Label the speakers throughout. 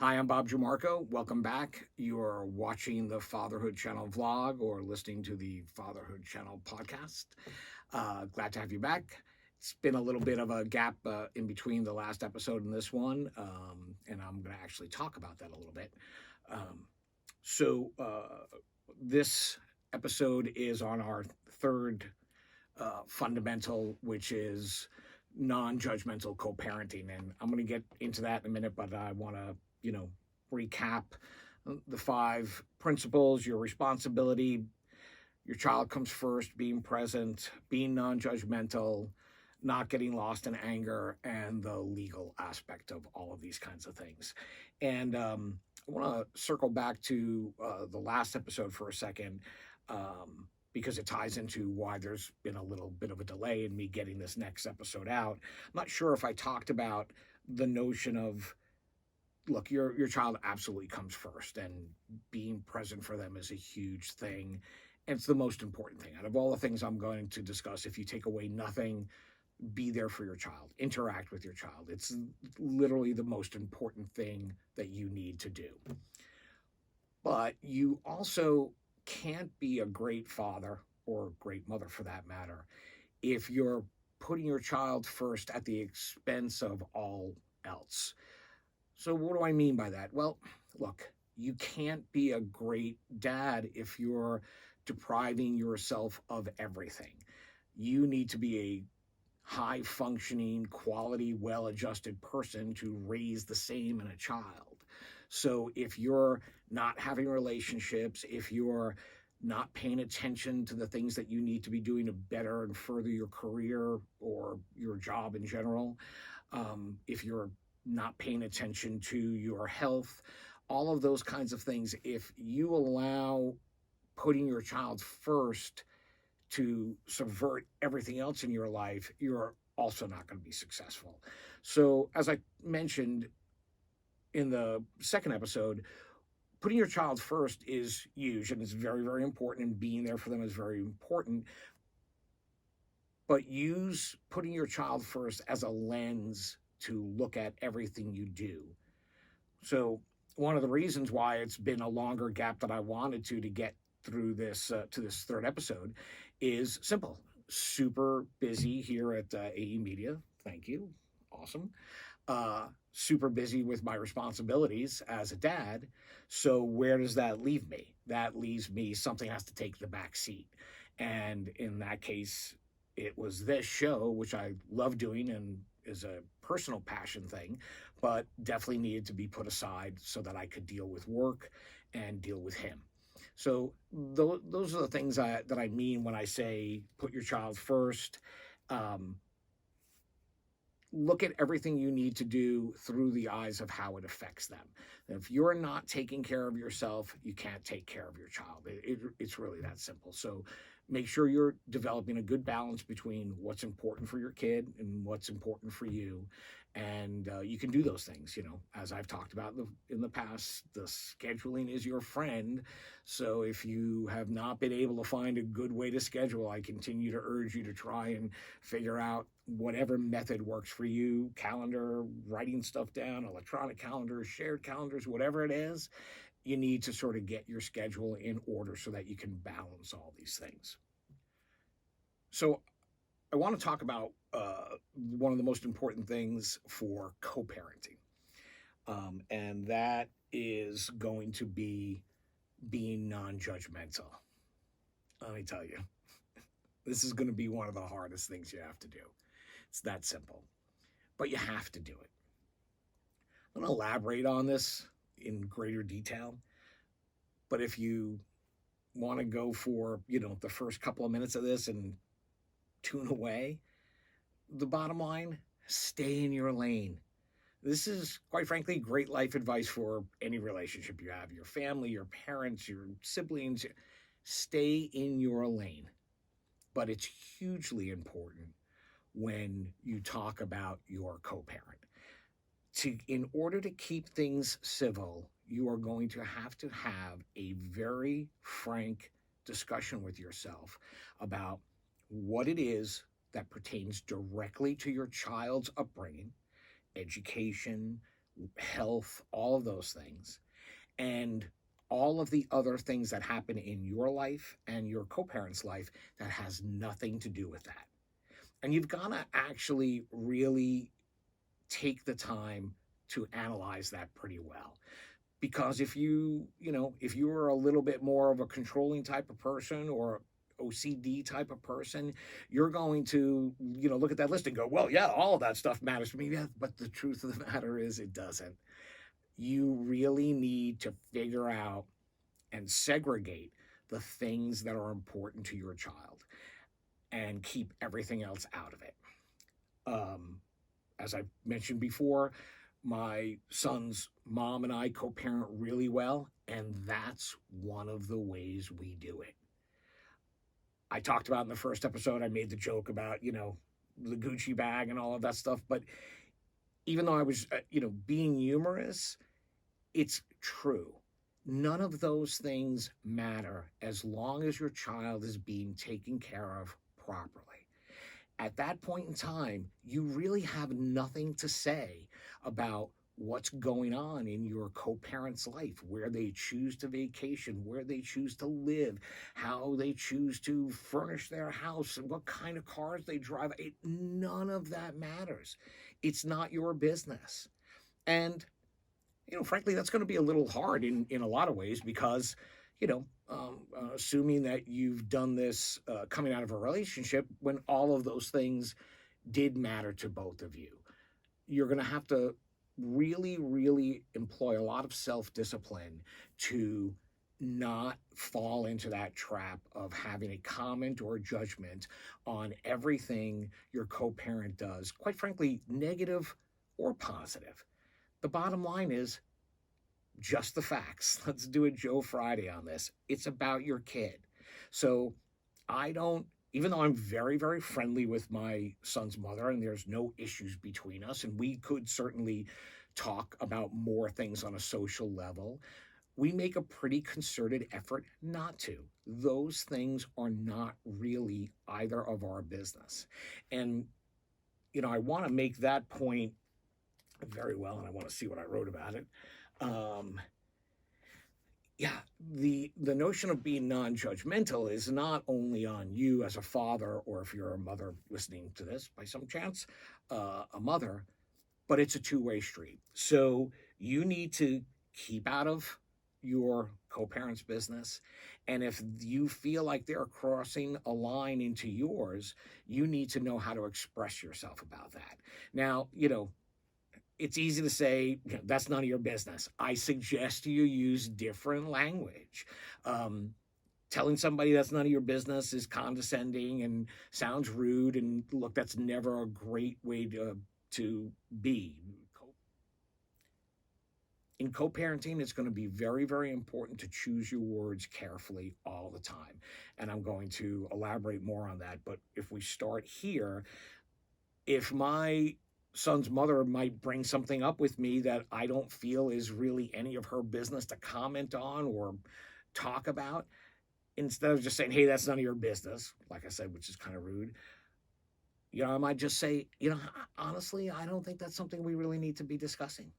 Speaker 1: Hi, I'm Bob Jamarco. Welcome back. You are watching the Fatherhood Channel vlog or listening to the Fatherhood Channel podcast. Glad to have you back. It's been a little bit of a gap in between the last episode and this one, and I'm going to actually talk about that a little bit. Um, so, this episode is on our third fundamental, which is non-judgmental co-parenting, and I'm going to get into that in a minute. But I want to, recap the five principles: your responsibility, your child comes first, being present, being non-judgmental, not getting lost in anger, and the legal aspect of all of these kinds of things. And I want to circle back to the last episode for a second. Because it ties into why there's been a little bit of a delay in me getting this next episode out. I'm not sure if I talked about the notion of, look, your child absolutely comes first, and being present for them is a huge thing. And it's the most important thing. Out of all the things I'm going to discuss, if you take away nothing, be there for your child, interact with your child. It's literally the most important thing that you need to do. But you also can't be a great father or great mother for that matter if you're putting your child first at the expense of all else. So, what do I mean by that? Well, look, you can't be a great dad if you're depriving yourself of everything. You need to be a high functioning, quality, well adjusted person to raise the same in a child. So if you're not having relationships, if you're not paying attention to the things that you need to be doing to better and further your career or your job in general, if you're not paying attention to your health, all of those kinds of things, if you allow putting your child first to subvert everything else in your life, you're also not going to be successful. So, as I mentioned in the second episode, putting your child first is huge and it's very, very important, and being there for them is very important. But use putting your child first as a lens to look at everything you do. So, one of the reasons why it's been a longer gap than I wanted to get through this to this third episode is simple. Super busy here at AE Media. Thank you. Awesome. Super busy with my responsibilities as a dad. So where does that leave me? That leaves me something has to take the back seat. And in that case, it was this show, which I love doing and is a personal passion thing, but definitely needed to be put aside so that I could deal with work and deal with him. So those are the things that I mean when I say put your child first. Um, Look at everything you need to do through the eyes of how it affects them. If you're not taking care of yourself, you can't take care of your child. It's really that simple. So make sure you're developing a good balance between what's important for your kid and what's important for you. And you can do those things, as I've talked about in the past, the scheduling is your friend. So if you have not been able to find a good way to schedule, I continue to urge you to try and figure out whatever method works for you: calendar, writing stuff down, electronic calendars, shared calendars, whatever it is. You need to sort of get your schedule in order so that you can balance all these things. So I want to talk about one of the most important things for co-parenting, and that is going to be being non-judgmental. Let me tell you, this is going to be one of the hardest things you have to do. It's that simple, but you have to do it. I'm going to elaborate on this in greater detail, but if you want to go for, the first couple of minutes of this and tune away, the bottom line, stay in your lane. This is, quite frankly, great life advice for any relationship you have: your family, your parents, your siblings. Stay in your lane. But it's hugely important when you talk about your co-parent. In order to keep things civil, you are going to have a very frank discussion with yourself about what it is that pertains directly to your child's upbringing, education, health, all of those things, and all of the other things that happen in your life and your co-parent's life that has nothing to do with that. And you've got to actually really take the time to analyze that pretty well. Because if if you are a little bit more of a controlling type of person or OCD type of person, you're going to, look at that list and go, well, yeah, all of that stuff matters to me. Yeah, but the truth of the matter is it doesn't. You really need to figure out and segregate the things that are important to your child and keep everything else out of it. Um, as I mentioned before, my son's mom and I co parent really well, and that's one of the ways we do it. I talked about in the first episode, I made the joke about, the Gucci bag and all of that stuff. But even though I was, being humorous, it's true. None of those things matter as long as your child is being taken care of properly. At that point in time, you really have nothing to say about what's going on in your co-parent's life, where they choose to vacation, where they choose to live, how they choose to furnish their house, and what kind of cars they drive. None of that matters. It's not your business. And frankly, that's going to be a little hard in a lot of ways because, assuming that you've done this coming out of a relationship when all of those things did matter to both of you, you're going to have to really, really employ a lot of self-discipline to not fall into that trap of having a comment or a judgment on everything your co-parent does, quite frankly, negative or positive. The bottom line is just the facts. Let's do a Joe Friday on this. It's about your kid. So even though I'm very, very friendly with my son's mother and there's no issues between us, and we could certainly talk about more things on a social level, we make a pretty concerted effort not to. Those things are not really either of our business. And, I want to make that point very well, and I want to see what I wrote about it. Yeah, the notion of being non-judgmental is not only on you as a father, or if you're a mother listening to this by some chance, a mother, but it's a two-way street. So you need to keep out of your co-parent's business. And if you feel like they're crossing a line into yours, you need to know how to express yourself about that. Now, it's easy to say, that's none of your business. I suggest you use different language. Telling somebody that's none of your business is condescending and sounds rude. And look, that's never a great way to be. In co-parenting, it's going to be very, very important to choose your words carefully all the time. And I'm going to elaborate more on that. But if we start here, if my son's mother might bring something up with me that I don't feel is really any of her business to comment on or talk about, instead of just saying, hey, that's none of your business, like I said, which is kind of rude, I might just say, honestly, I don't think that's something we really need to be discussing.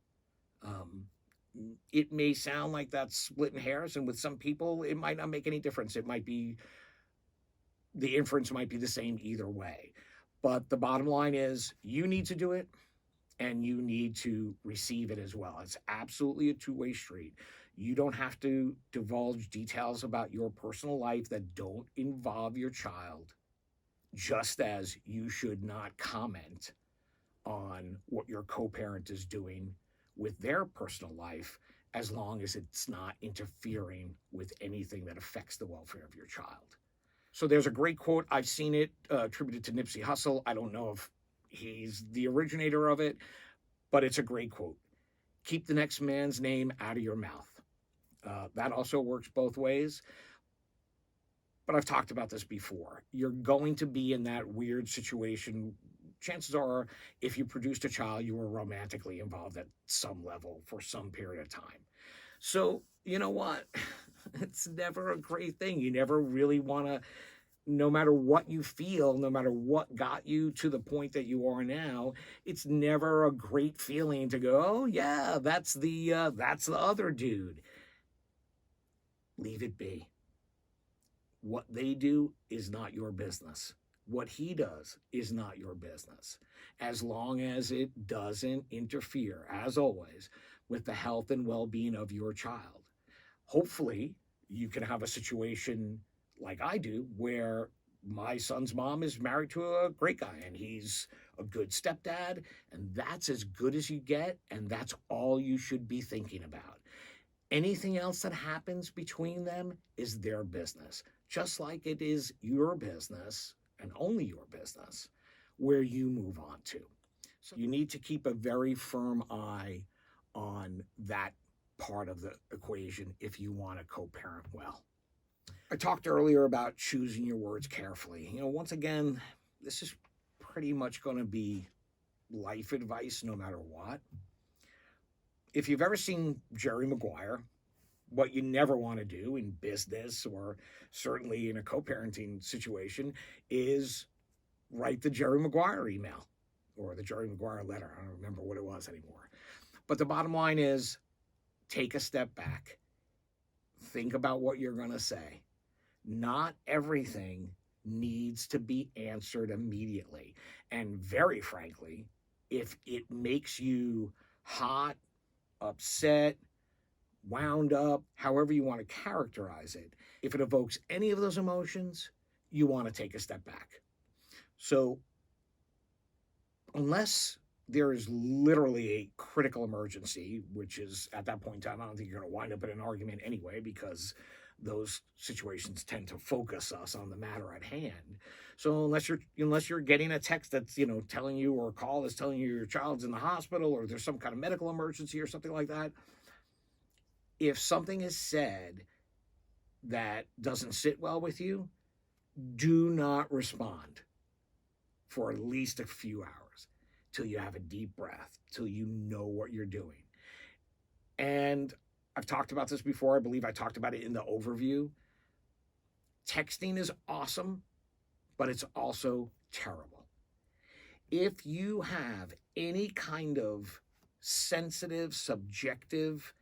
Speaker 1: It may sound like that's splitting hairs, and with some people, it might not make any difference. The inference might be the same either way. But the bottom line is you need to do it and you need to receive it as well. It's absolutely a two-way street. You don't have to divulge details about your personal life that don't involve your child, just as you should not comment on what your co-parent is doing with their personal life, as long as it's not interfering with anything that affects the welfare of your child. So there's a great quote. I've seen it attributed to Nipsey Hussle. I don't know if he's the originator of it, but it's a great quote. Keep the next man's name out of your mouth. That also works both ways. But I've talked about this before. You're going to be in that weird situation. Chances are, if you produced a child, you were romantically involved at some level for some period of time. So, you know what? It's never a great thing. You never really want to no matter what you feel, no matter what got you to the point that you are now, it's never a great feeling to go, oh yeah, that's the other dude. Leave it be. What they do is not your business. What he does is not your business, as long as it doesn't interfere, as always, with the health and well-being of your child. Hopefully, you can have a situation like I do where my son's mom is married to a great guy and he's a good stepdad, and that's as good as you get, and that's all you should be thinking about. Anything else that happens between them is their business, just like it is your business and only your business where you move on to. So you need to keep a very firm eye on that part of the equation if you want to co-parent well. I talked earlier about choosing your words carefully. Once again, this is pretty much going to be life advice no matter what. If you've ever seen Jerry Maguire, what you never want to do in business or certainly in a co-parenting situation is write the Jerry Maguire email or the Jerry Maguire letter. I don't remember what it was anymore. But the bottom line is, take a step back. Think about what you're going to say. Not everything needs to be answered immediately. And very frankly, if it makes you hot, upset, wound up, however you want to characterize it, if it evokes any of those emotions, you want to take a step back. So unless there is literally a critical emergency, which is at that point in time, I don't think you're going to wind up in an argument anyway, because those situations tend to focus us on the matter at hand. So unless you're getting a text that's telling you, or a call that's telling you your child's in the hospital or there's some kind of medical emergency or something like that, if something is said that doesn't sit well with you, do not respond for at least a few hours till you have a deep breath, till you know what you're doing. And I've talked about this before. I believe I talked about it in the overview. Texting is awesome, but it's also terrible. If you have any kind of sensitive, subjective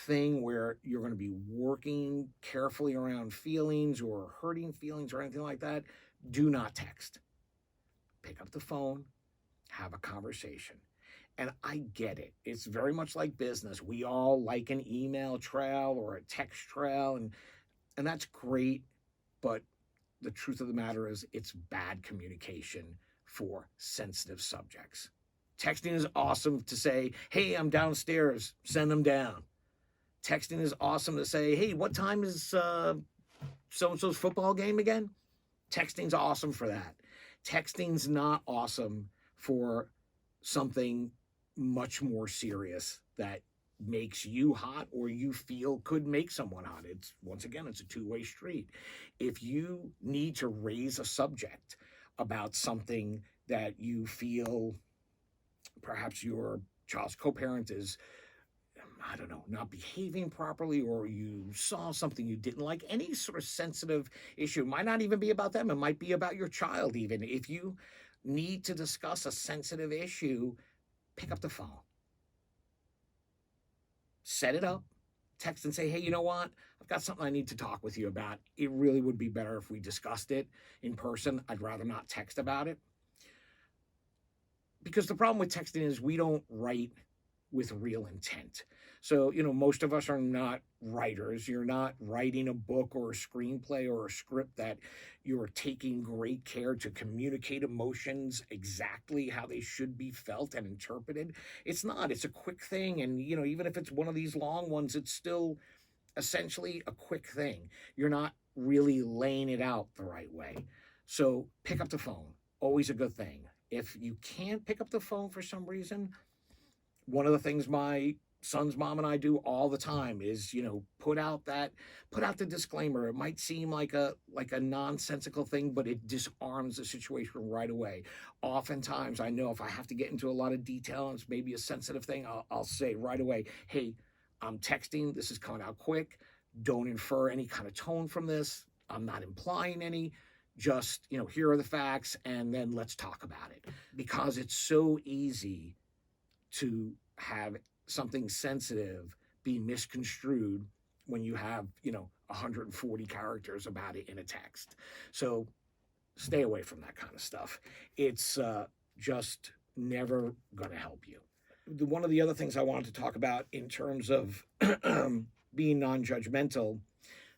Speaker 1: thing where you're going to be working carefully around feelings or hurting feelings or anything like that, do not text. Pick up the phone, have a conversation. And I get it. It's very much like business. We all like an email trail or a text trail, and that's great. But the truth of the matter is, it's bad communication for sensitive subjects. Texting is awesome to say, hey, I'm downstairs, send them down. Texting is awesome to say, hey, what time is so-and-so's football game again? Texting's awesome for that. Texting's not awesome for something much more serious that makes you hot or you feel could make someone hot. Once again, it's a two-way street. If you need to raise a subject about something that you feel perhaps your child's co-parent is, I don't know, not behaving properly, or you saw something you didn't like, any sort of sensitive issue, it might not even be about them, it might be about your child even. If you need to discuss a sensitive issue, pick up the phone. Set it up, text and say, hey, you know what? I've got something I need to talk with you about. It really would be better if we discussed it in person. I'd rather not text about it. Because the problem with texting is we don't write with real intent. So, most of us are not writers. You're not writing a book or a screenplay or a script that you're taking great care to communicate emotions exactly how they should be felt and interpreted. It's not. It's a quick thing. And, even if it's one of these long ones, it's still essentially a quick thing. You're not really laying it out the right way. So pick up the phone. Always a good thing. If you can't pick up the phone for some reason, one of the things my son's mom and I do all the time is, put out the disclaimer. It might seem like a nonsensical thing, but it disarms the situation right away. Oftentimes, I know if I have to get into a lot of detail and it's maybe a sensitive thing, I'll say right away, hey, I'm texting. This is coming out quick. Don't infer any kind of tone from this. I'm not implying any. just, here are the facts and then let's talk about it. Because it's so easy to have something sensitive be misconstrued when you have, 140 characters about it in a text. So stay away from that kind of stuff. It's just never going to help you. One of the other things I wanted to talk about in terms of being non-judgmental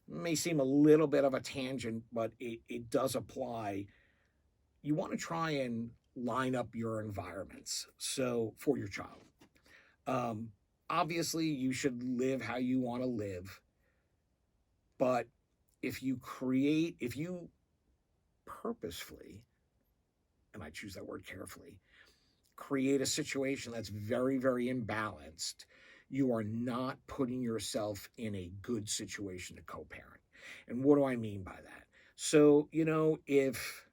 Speaker 1: may seem a little bit of a tangent, but it does apply. You want to try and line up your environments for your child. Obviously, you should live how you want to live, but if you purposefully, and I choose that word carefully, create a situation that's very, very imbalanced, you are not putting yourself in a good situation to co-parent. And what do I mean by that? So, if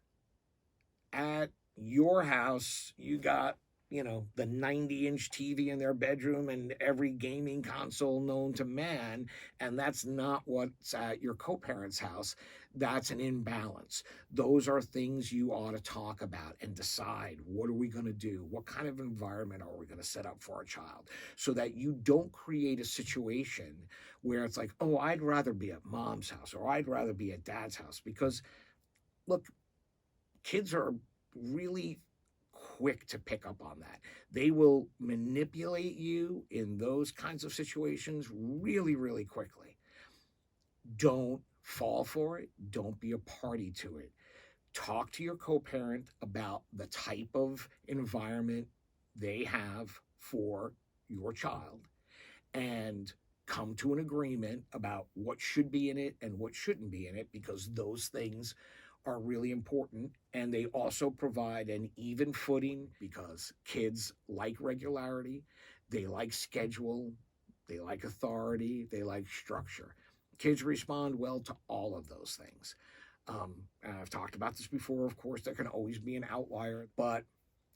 Speaker 1: at your house you got, the 90-inch TV in their bedroom and every gaming console known to man, and that's not what's at your co-parent's house, that's an imbalance. Those are things you ought to talk about and decide, what are we going to do? What kind of environment are we going to set up for our child? So that you don't create a situation where it's like, oh, I'd rather be at mom's house or I'd rather be at dad's house. Because, look, kids are really quick to pick up on that. They will manipulate you in those kinds of situations really, really quickly. Don't fall for it. Don't be a party to it. Talk to your co-parent about the type of environment they have for your child and come to an agreement about what should be in it and what shouldn't be in it, because those things are really important. And they also provide an even footing, because kids like regularity, they like schedule, they like authority, they like structure. Kids respond well to all of those things. And I've talked about this before, of course, there can always be an outlier, but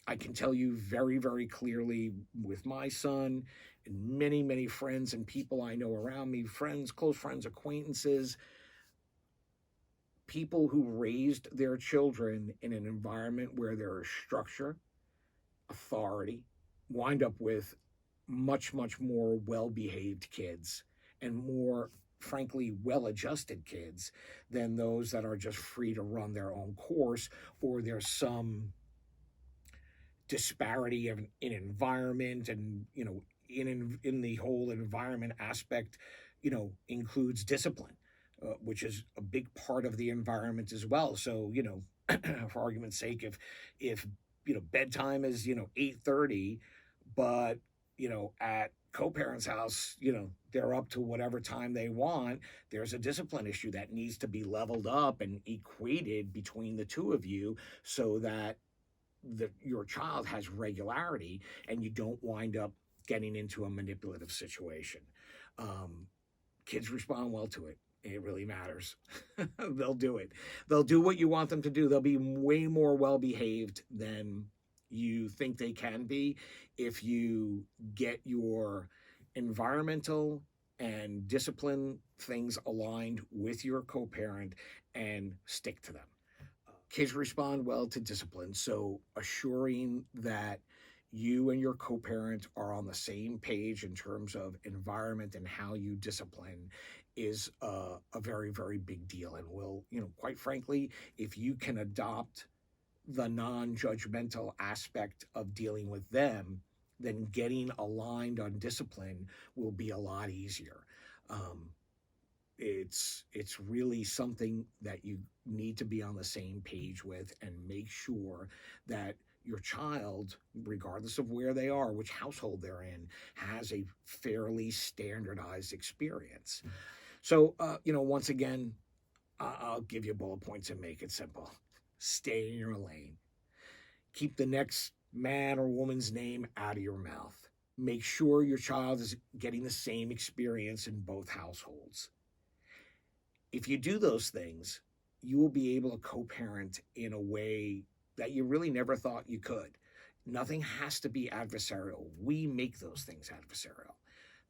Speaker 1: I can tell you very, very clearly with my son and many, many friends and people I know around me, friends, close friends, acquaintances, people who raised their children in an environment where there is structure, authority, wind up with much, much more well-behaved kids and more, frankly, well-adjusted kids than those that are just free to run their own course, or there's some disparity in environment, and in the whole environment aspect, includes discipline, which is a big part of the environment as well. So, for argument's sake, if bedtime is 8:30, but at co-parents' house, they're up to whatever time they want, there's a discipline issue that needs to be leveled up and equated between the two of you, so that your child has regularity and you don't wind up getting into a manipulative situation. Kids respond well to it. It really matters. They'll do it. They'll do what you want them to do. They'll be way more well-behaved than you think they can be if you get your environmental and discipline things aligned with your co-parent and stick to them. Kids respond well to discipline, so assuring that you and your co-parent are on the same page in terms of environment and how you discipline is a very, very big deal. And will, quite frankly, if you can adopt the non-judgmental aspect of dealing with them, then getting aligned on discipline will be a lot easier. It's really something that you need to be on the same page with, and make sure that your child, regardless of where they are, which household they're in, has a fairly standardized experience. So, once again, I'll give you bullet points and make it simple. Stay in your lane. Keep the next man or woman's name out of your mouth. Make sure your child is getting the same experience in both households. If you do those things, you will be able to co-parent in a way that you really never thought you could. Nothing has to be adversarial. We make those things adversarial.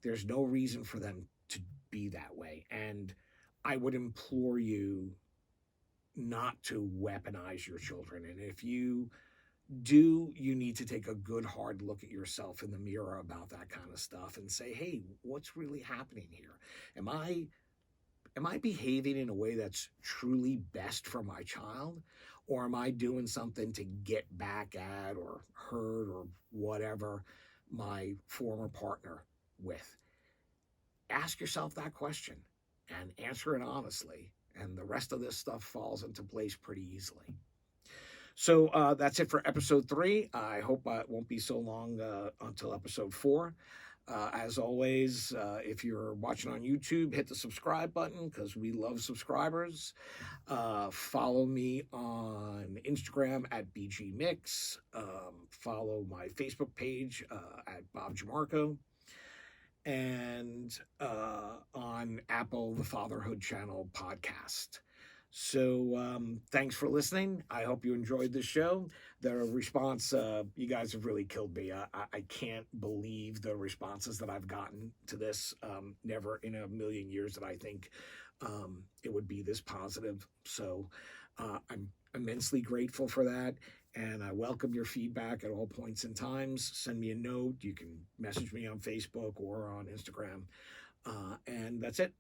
Speaker 1: There's no reason for them to be that way. And I would implore you not to weaponize your children. And if you do, you need to take a good hard look at yourself in the mirror about that kind of stuff and say, hey, what's really happening here? Am I behaving in a way that's truly best for my child? Or am I doing something to get back at or hurt or whatever my former partner with? Ask yourself that question and answer it honestly. And the rest of this stuff falls into place pretty easily. So that's it for episode 3. I hope it won't be so long until episode 4. As always, if you're watching on YouTube, hit the subscribe button because we love subscribers. Follow me on Instagram at BGMix. Follow my Facebook page at Bob Jamarco. And on Apple, the Fatherhood Channel podcast. So thanks for listening. I hope you enjoyed the show. The response, you guys have really killed me. I can't believe the responses that I've gotten to this. Never in a million years did I think it would be this positive. So I'm immensely grateful for that. And I welcome your feedback at all points and times. Send me a note. You can message me on Facebook or on Instagram. And that's it.